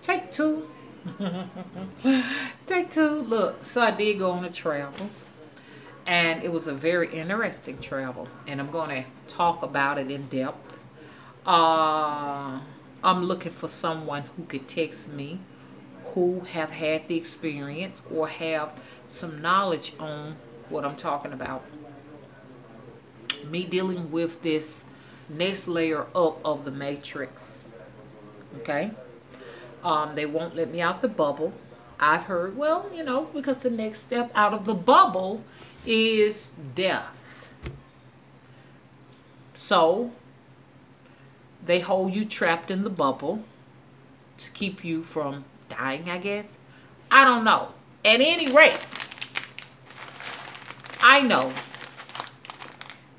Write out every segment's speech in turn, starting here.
Take two. Take two. Look, so I did go on a travel. And it was a very interesting travel. And I'm going to talk about it in depth. I'm looking for someone who could text me, who have had the experience or have some knowledge on what I'm talking about. Me dealing with this next layer up of the matrix. Okay? They won't let me out the bubble. I've heard, well, you know, because the next step out of the bubble is death. So, they hold you trapped in the bubble to keep you from dying, I guess. I don't know. At any rate, I know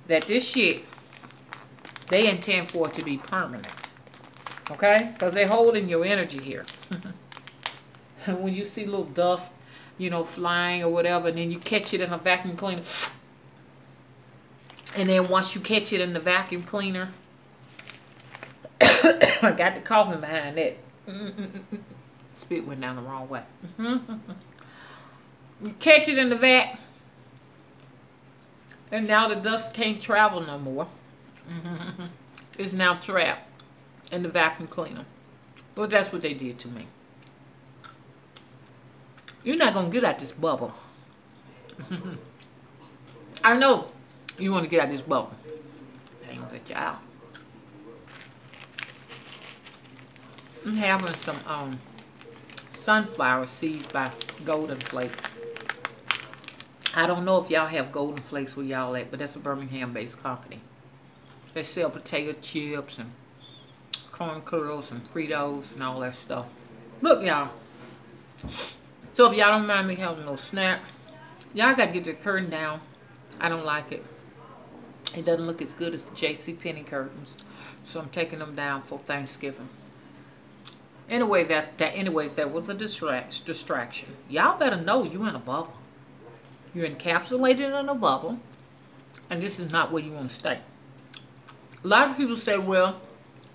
that this shit, they intend for it to be permanent. Okay? Because they're holding your energy here. And when you see little dust, you know, flying or whatever, and then you catch it in a vacuum cleaner. And then once you catch it in the vacuum cleaner, I got the coughing behind that. Spit went down the wrong way. You catch it in the vac, and now the dust can't travel no more. It's now trapped in the vacuum cleaner. Well, that's what they did to me. You're not going to get out this bubble. I know you want to get out this bubble. They ain't going to let you out. I'm having some sunflower seeds by Golden Flake. I don't know if y'all have Golden Flakes where y'all at, but that's a Birmingham-based company. They sell potato chips and corn curls and Fritos and all that stuff. Look, y'all. So if y'all don't mind me having no snack, y'all got to get the curtain down. I don't like it. It doesn't look as good as the JCPenney curtains. So I'm taking them down for Thanksgiving. Anyway, anyways, that was a distraction. Y'all better know you in a bubble. You're encapsulated in a bubble. And this is not where you want to stay. A lot of people say, well,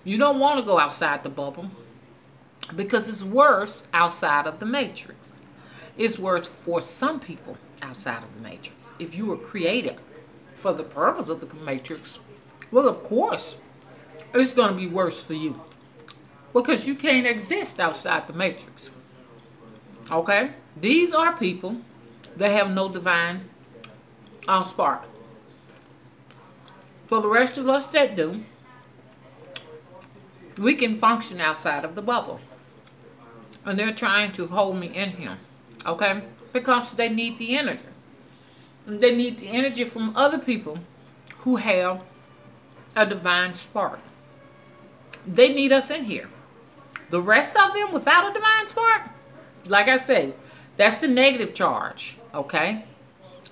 you don't want to go outside the bubble because it's worse outside of the matrix. It's worse for some people outside of the matrix. If you were created for the purpose of the matrix, well, of course, it's going to be worse for you. Because you can't exist outside the matrix. Okay? These are people that have no divine spark. For the rest of us that do, we can function outside of the bubble. And they're trying to hold me in here. Okay? Because they need the energy. And they need the energy from other people who have a divine spark. They need us in here. The rest of them without a divine spark, like I say, that's the negative charge, okay?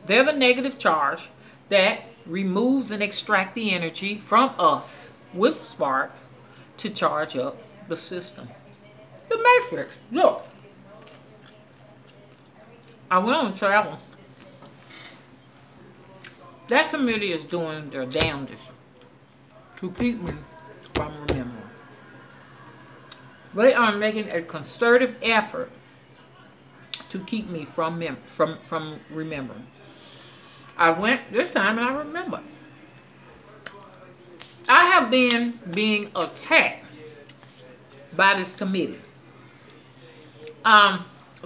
They're the negative charge that removes and extracts the energy from us with sparks to charge up the system. The matrix, look. I went on travel. That committee is doing their damnedest to keep me from remembering. They are making a concerted effort to keep me from remembering. I went this time and I remember. I have been being attacked by this committee.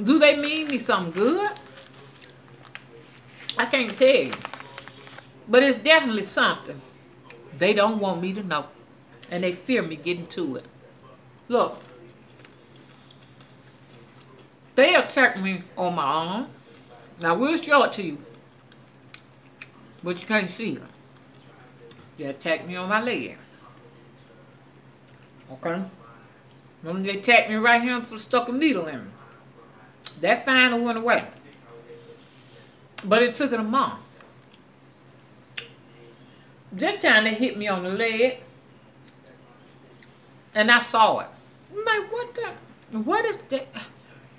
Do they mean me something good? I can't tell you. But it's definitely something they don't want me to know. And they fear me getting to it. Look. They attacked me on my arm. Now, we'll show it to you. But you can't see it. They attacked me on my leg. Okay? Then they attacked me right here and stuck a needle in me. That finally went away. But it took it a month. This time they hit me on the leg. And I saw it. I'm like, what is that?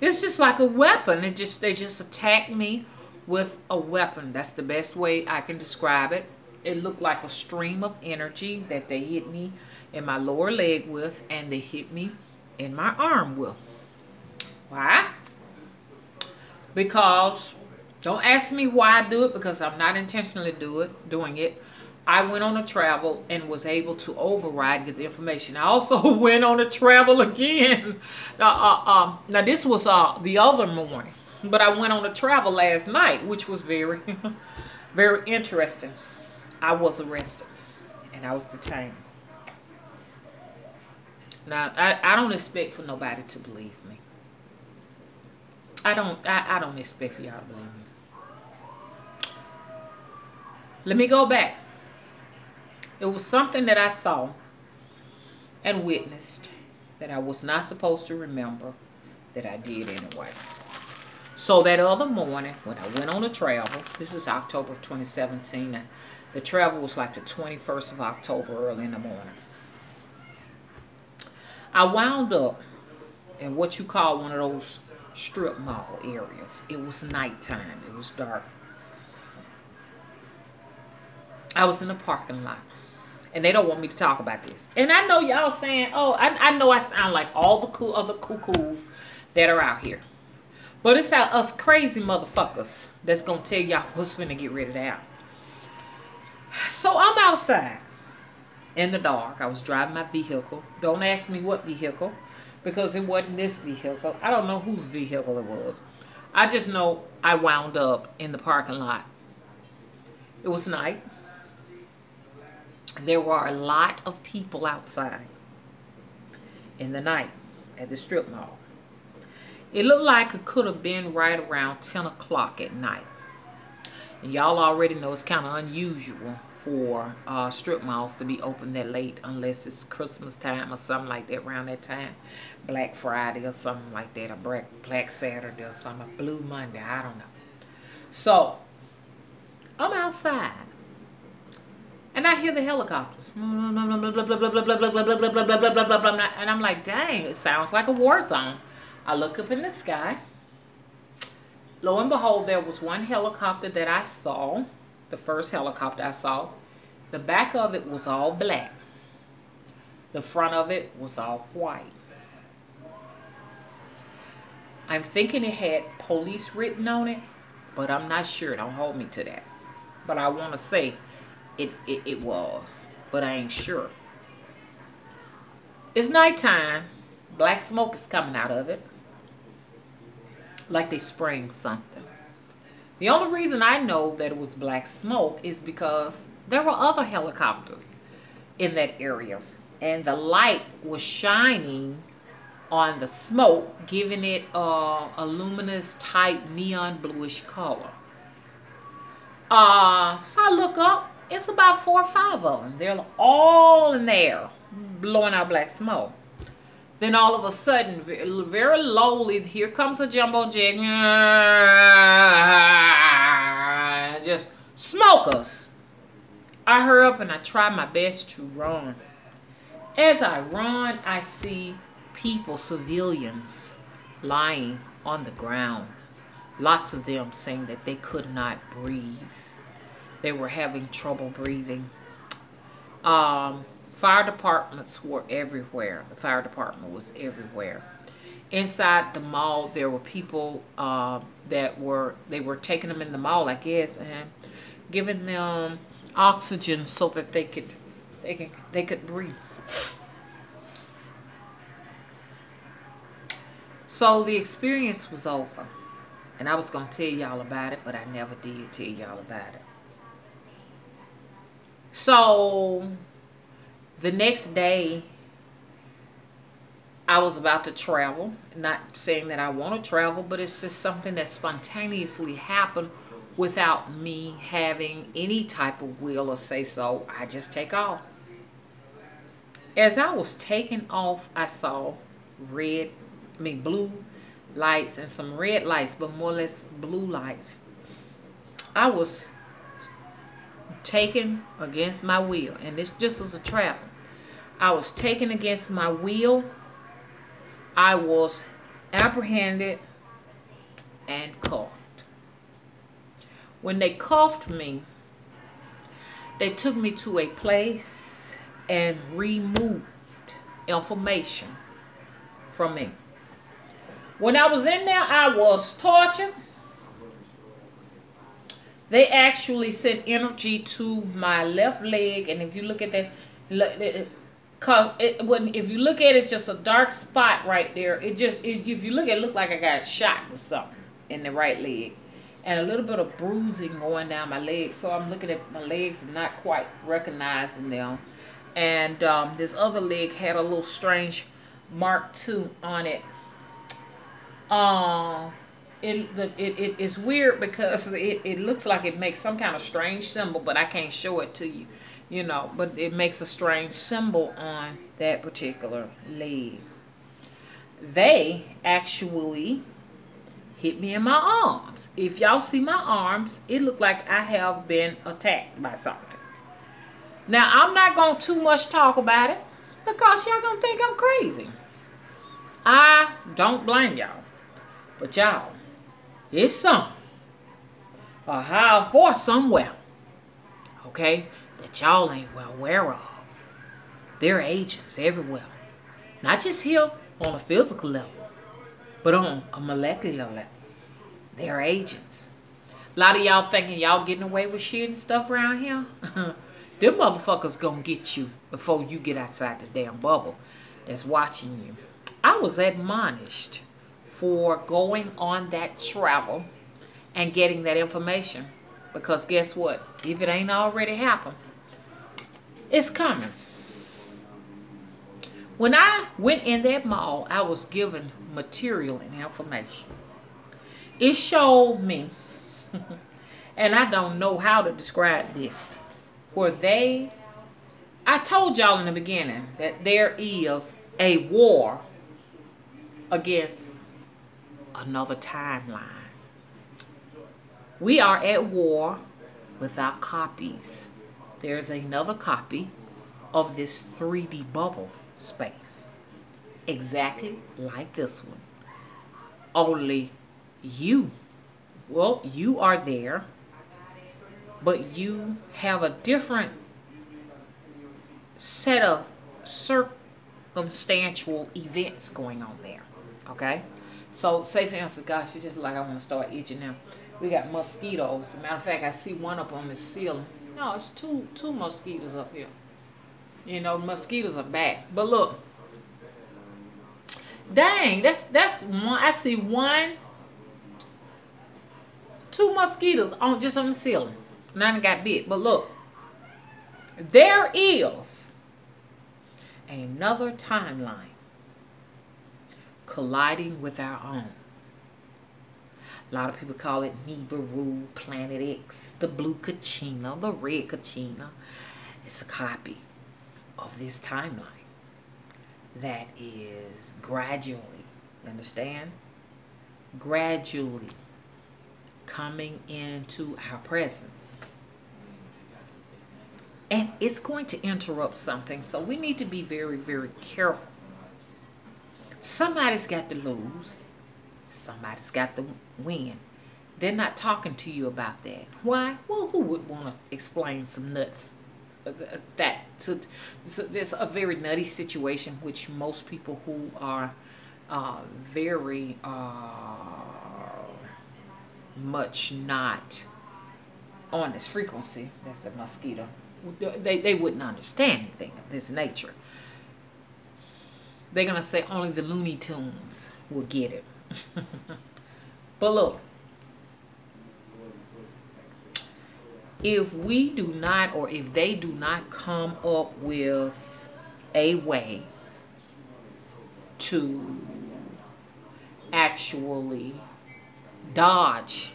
It's just like a weapon. They just attacked me with a weapon. That's the best way I can describe it. It looked like a stream of energy that they hit me in my lower leg with, and they hit me in my arm with. Why? Because, don't ask me why I do it, because I'm not intentionally doing it. I went on a travel and was able to override, get the information. I also went on a travel again. Now this was the other morning, but I went on a travel last night, which was very, very interesting. I was arrested and I was detained. Now, I don't expect for nobody to believe me. I don't expect for y'all to believe me. Let me go back. It was something that I saw and witnessed that I was not supposed to remember, that I did anyway. So that other morning, when I went on a travel, this is October of 2017, and the travel was like the 21st of October, early in the morning. I wound up in what you call one of those strip mall areas. It was nighttime. It was dark. I was in the parking lot. And they don't want me to talk about this. And I know y'all saying, oh, I know I sound like all the other cuckoos that are out here. But it's us crazy motherfuckers that's going to tell y'all what's finna get rid of that. So I'm outside in the dark. I was driving my vehicle. Don't ask me what vehicle, because it wasn't this vehicle. I don't know whose vehicle it was. I just know I wound up in the parking lot. It was night. There were a lot of people outside in the night at the strip mall. It looked like it could have been right around 10 o'clock at night. And y'all already know it's kind of unusual for strip malls to be open that late, unless it's Christmas time or something like that around that time. Black Friday or something like that, or Black Saturday or something, Blue Monday, I don't know. So, I'm outside. And I hear the helicopters. And I'm like, dang, it sounds like a war zone. I look up in the sky. Lo and behold, there was one helicopter that I saw. The first helicopter I saw. The back of it was all black. The front of it was all white. I'm thinking it had police written on it, but I'm not sure. Don't hold me to that. But I want to say it was, but I ain't sure. It's nighttime. Black smoke is coming out of it, like they spraying something. The only reason I know that it was black smoke is because there were other helicopters in that area, and the light was shining on the smoke, giving it a luminous type neon bluish color. So I look up. It's about 4 or 5 of them. They're all in there, blowing out black smoke. Then all of a sudden, very lowly, here comes a jumbo jet. Just smoke us. I hurry up and I try my best to run. As I run, I see people, civilians, lying on the ground. Lots of them saying that they could not breathe. They were having trouble breathing. Fire departments were everywhere. The fire department was everywhere. Inside the mall, there were people they were taking them in the mall, I guess, and giving them oxygen so that they could breathe. So the experience was over. And I was going to tell y'all about it, but I never did tell y'all about it. So, the next day, I was about to travel. Not saying that I want to travel, but it's just something that spontaneously happened without me having any type of will or say so. I just take off. As I was taking off, I saw blue lights and some red lights, but more or less blue lights. I was taken against my will, and this just was a travel. I was taken against my will. I was apprehended and cuffed. When they cuffed me, they took me to a place and removed information from me. When I was in there, I was tortured. They actually sent energy to my left leg, and if you look at that, if you look at it, it's just a dark spot right there. If you look at it, look like I got shot with something in the right leg, and a little bit of bruising going down my leg. So I'm looking at my legs and not quite recognizing them. And this other leg had a little strange mark too on it. It's weird because it looks like it makes some kind of strange symbol, but I can't show it to you, you know. But it makes a strange symbol on that particular leg. They actually hit me in my arms. If y'all see my arms, it looked like I have been attacked by something. Now, I'm not going to too much talk about it because y'all going to think I'm crazy. I don't blame y'all. But y'all, it's some, a high force somewhere, okay, that y'all ain't well aware of. There are agents everywhere. Not just here on a physical level, but on a molecular level. There are agents. A lot of y'all thinking y'all getting away with shit and stuff around here. Them motherfuckers gonna get you before you get outside this damn bubble that's watching you. I was admonished for going on that travel and getting that information, because guess what? If it ain't already happened, it's coming. When I went in that mall, I was given material and information. It showed me, and I don't know how to describe this, where I told y'all in the beginning that there is a war against another timeline. We are at war with our copies. There's another copy of this 3D bubble space, exactly like this one. Only you are there, but you have a different set of circumstantial events going on there. Okay? So, say for instance, gosh, it's just like I want to start itching now. We got mosquitoes. As a matter of fact, I see one up on the ceiling. No, it's two mosquitoes up here. You know, mosquitoes are back. But look, dang, that's one. I see two mosquitoes just on the ceiling. None got bit. But look, there is another timeline colliding with our own. A lot of people call it Nibiru, Planet X, the blue Kachina, the red Kachina. It's a copy of this timeline that is gradually, understand? Gradually coming into our presence. And it's going to interrupt something, so we need to be very, very careful. Somebody's got to lose. Somebody's got to win. They're not talking to you about that. Why? Well, who would want to explain some nuts? So there's a very nutty situation, which most people who are very much not on this frequency, that's the mosquito, they wouldn't understand anything of this nature. They're going to say only the Looney Tunes will get it. But look, if we do not, or if they do not come up with a way to actually dodge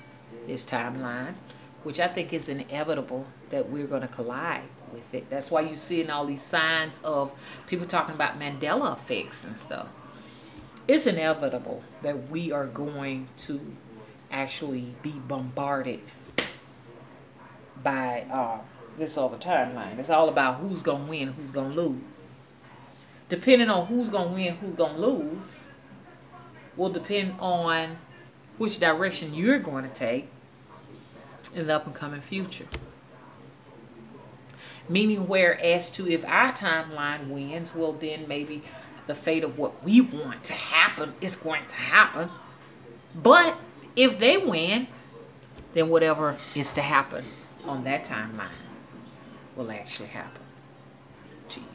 this timeline, which I think is inevitable that we're going to collide with it. That's why you're seeing all these signs of people talking about Mandela effects and stuff. It's inevitable that we are going to actually be bombarded by this other timeline. It's all about who's going to win, who's going to lose. Depending on who's going to win, who's going to lose, will depend on which direction you're going to take in the up and coming future. Meaning, whereas to if our timeline wins, well then maybe the fate of what we want to happen is going to happen. But if they win, then whatever is to happen on that timeline will actually happen to you.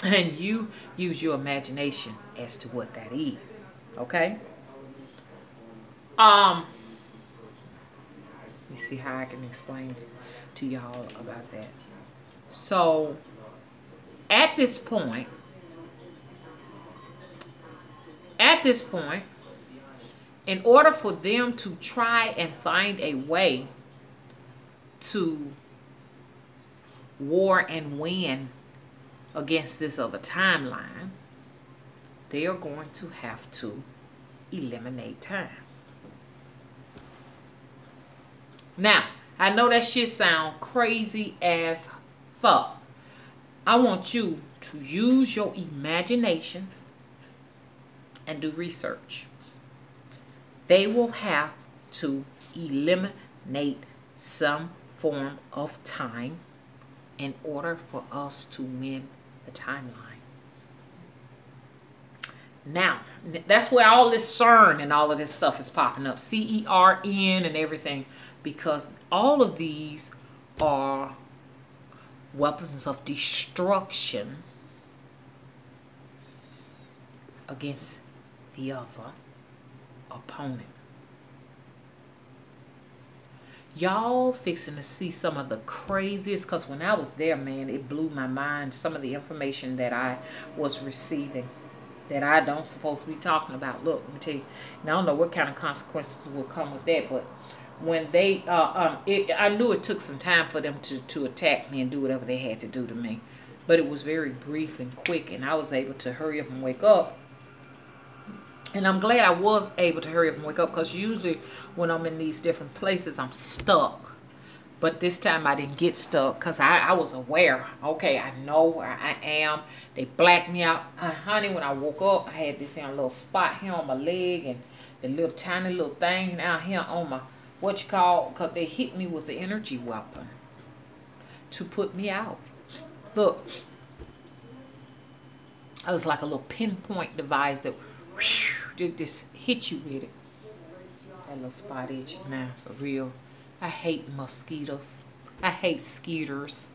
And you use your imagination as to what that is. Okay? Let me see how I can explain to y'all about that. So, at this point, in order for them to try and find a way to war and win against this other timeline, they are going to have to eliminate time. Now, I know that shit sound crazy as fuck. I want you to use your imaginations and do research. They will have to eliminate some form of time in order for us to win the timeline. Now, that's where all this CERN and all of this stuff is popping up. CERN and everything. Because all of these are weapons of destruction against the other opponent. Y'all fixing to see some of the craziest, because when I was there, man, it blew my mind. Some of the information that I was receiving that I don't supposed to be talking about. Look, let me tell you, and I don't know what kind of consequences will come with that, but when they, I knew it took some time for them to attack me and do whatever they had to do to me. But it was very brief and quick, and I was able to hurry up and wake up. And I'm glad I was able to hurry up and wake up, because usually when I'm in these different places, I'm stuck. But this time I didn't get stuck, because I was aware. Okay, I know where I am. They blacked me out. Honey, when I woke up, I had this here little spot here on my leg, and the little tiny little thing out here on my, because they hit me with the energy weapon to put me out. Look, I was like a little pinpoint device that just hit you with it. That little spot itch. Now, for real, I hate mosquitoes. I hate skeeters.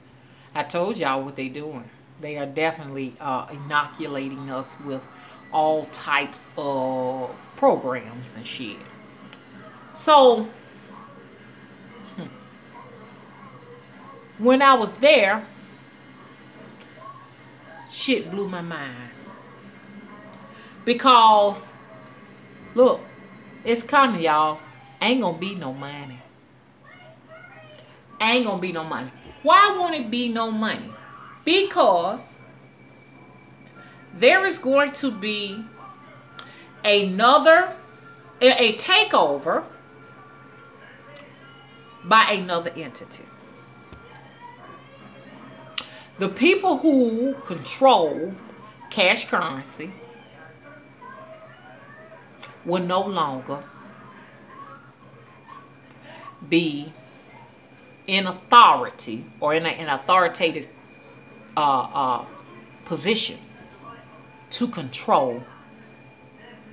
I told y'all what they doing. They are definitely inoculating us with all types of programs and shit. So, when I was there, shit blew my mind. Because, look, it's coming, y'all. Ain't gonna be no money. Ain't gonna be no money. Why won't it be no money? Because there is going to be a takeover by another entity. The people who control cash currency will no longer be in authority or in an authoritative position to control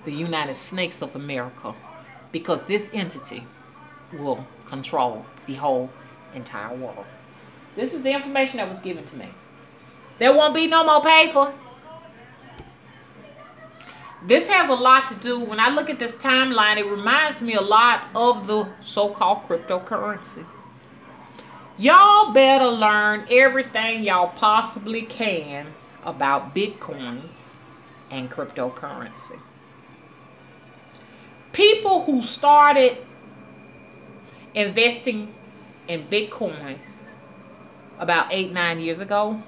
the United States of America, because this entity will control the whole entire world. This is the information that was given to me. There won't be no more paper. This has a lot to do, when I look at this timeline, it reminds me a lot of the so-called cryptocurrency. Y'all better learn everything y'all possibly can about Bitcoins and cryptocurrency. People who started investing in Bitcoins about 8-9 years ago,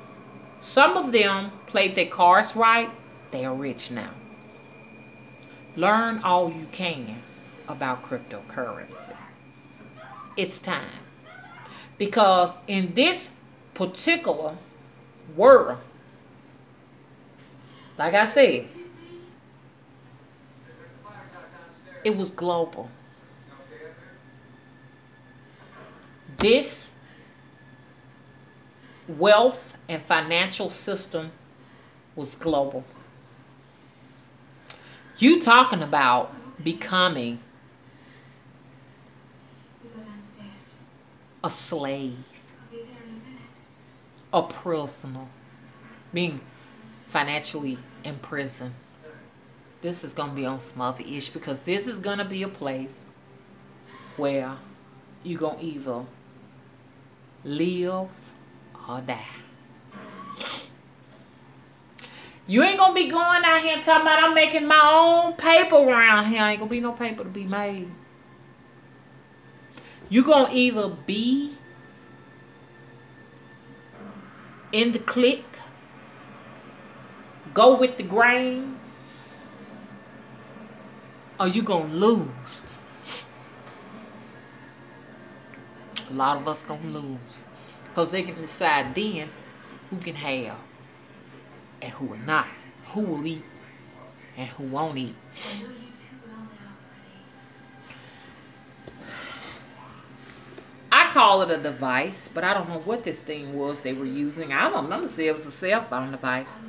some of them played their cards right. They are rich now. Learn all you can about cryptocurrency. It's time. Because in this particular world, like I said, it was global. This wealth and financial system was global. You talking about becoming a slave, a prisoner, being financially imprisoned. This is going to be on some other ish, because this is going to be a place where you're going to either live or die. You ain't going to be going out here talking about I'm making my own paper around here. Ain't going to be no paper to be made. You're going to either be in the clique, go with the grain, or you going to lose. A lot of us going to lose. Because they can decide then who can have and who will not. Who will eat and who won't eat. I call it a device, but I don't know what this thing was they were using. I don't know. I'm going to say it was a cell phone device.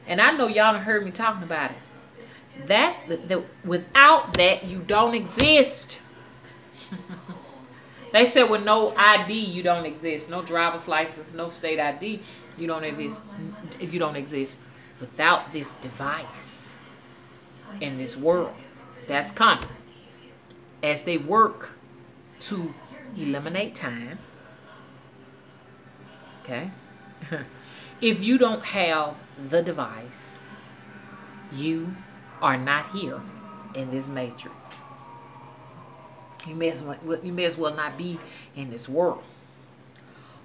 And I know y'all done heard me talking about it. Without that, you don't exist. They said with no ID, you don't exist. No driver's license, no state ID, you don't exist. You don't exist without this device in this world that's coming. As they work to eliminate time. Okay? If you don't have the device, you are not here in this matrix. You may as well not be in this world.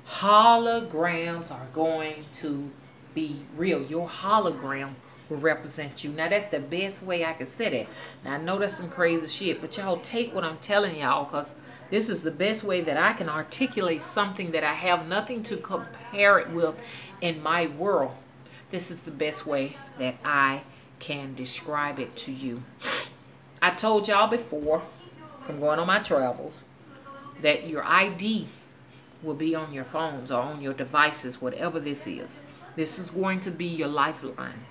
Holograms are going to be real. Your hologram will represent you. Now, that's the best way I can say that. Now, I know that's some crazy shit, but y'all take what I'm telling y'all, because this is the best way that I can articulate something that I have nothing to compare it with in my world. This is the best way that I can describe it to you. I told y'all before, from going on my travels, that your ID will be on your phones or on your devices, whatever this is. This is going to be your lifeline.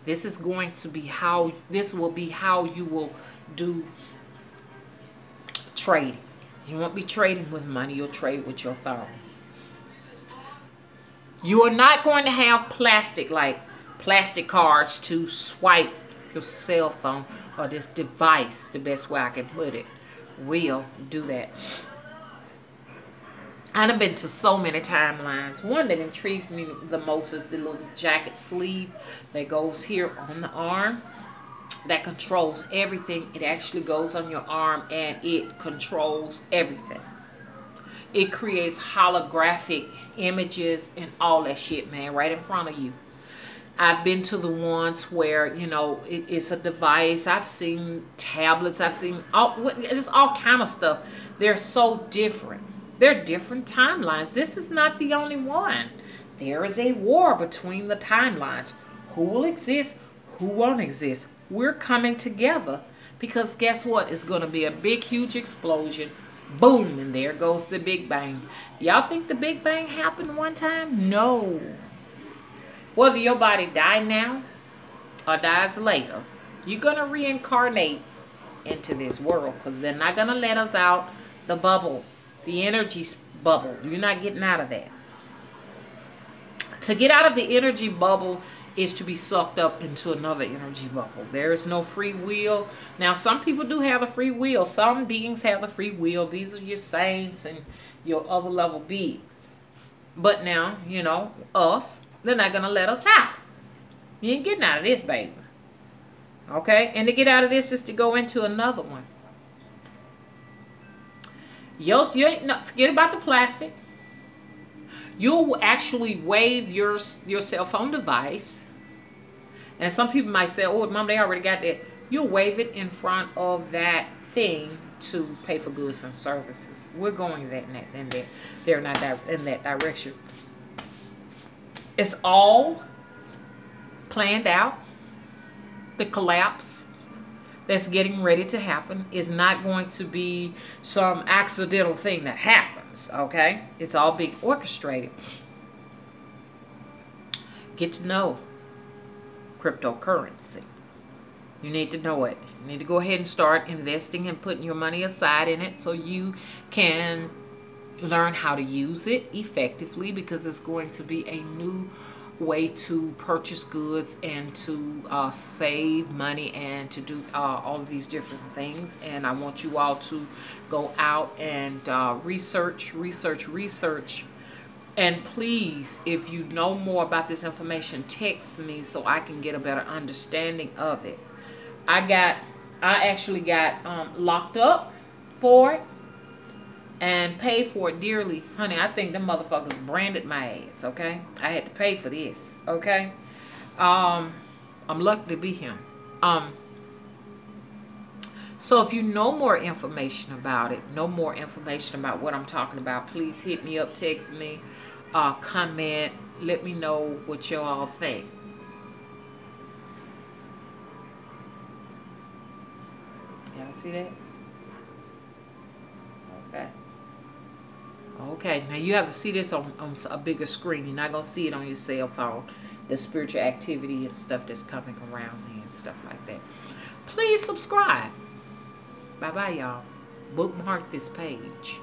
This is going to be how, this will be how you will do trading. You won't be trading with money, you'll trade with your phone. You are not going to have plastic, like plastic cards to swipe your cell phone or this device, the best way I can put it. Will do that. I've been to so many timelines. One that intrigues me the most is the little jacket sleeve that goes here on the arm. That controls everything. It actually goes on your arm and it controls everything. It creates holographic images and all that shit, man, right in front of you. I've been to the ones where, you know, it's a device. I've seen tablets. I've seen just all kind of stuff. They're so different. They're different timelines. This is not the only one. There is a war between the timelines. Who will exist? Who won't exist? We're coming together because guess what? It's going to be a big, huge explosion. Boom, and there goes the Big Bang. Y'all think the Big Bang happened one time? No. Whether your body die now or dies later, you're going to reincarnate into this world because they're not going to let us out the bubble, the energy bubble. You're not getting out of that. To get out of the energy bubble is to be sucked up into another energy bubble. There is no free will. Now, some people do have a free will. Some beings have a free will. These are your saints and your other level beings. But now, you know, us, they're not going to let us out. You ain't getting out of this, baby. Okay? And to get out of this is to go into another one. You ain't, no, forget about the plastic. You'll actually wave your cell phone device. And some people might say, oh, Mom, they already got that. You'll wave it in front of that thing to pay for goods and services. We're going they're not in that direction. It's all planned out. The collapse that's getting ready to happen is not going to be some accidental thing that happens, okay? It's all being orchestrated. Get to know cryptocurrency. You need to know it. You need to go ahead and start investing and putting your money aside in it so you can learn how to use it effectively, because it's going to be a new way to purchase goods and to save money and to do all of these different things. And I want you all to go out and research. And please, if you know more about this information, text me so I can get a better understanding of it. I actually got locked up for it and paid for it dearly. Honey, I think them motherfuckers branded my ass, okay? I had to pay for this, okay? I'm lucky to be him. So if you know more information about it, know more information about what I'm talking about, please hit me up, text me, comment, let me know what you all think. Y'all see that? Okay. Okay, now you have to see this on a bigger screen. You're not going to see it on your cell phone. The spiritual activity and stuff that's coming around me and stuff like that. Please subscribe. Bye-bye, y'all. Bookmark this page.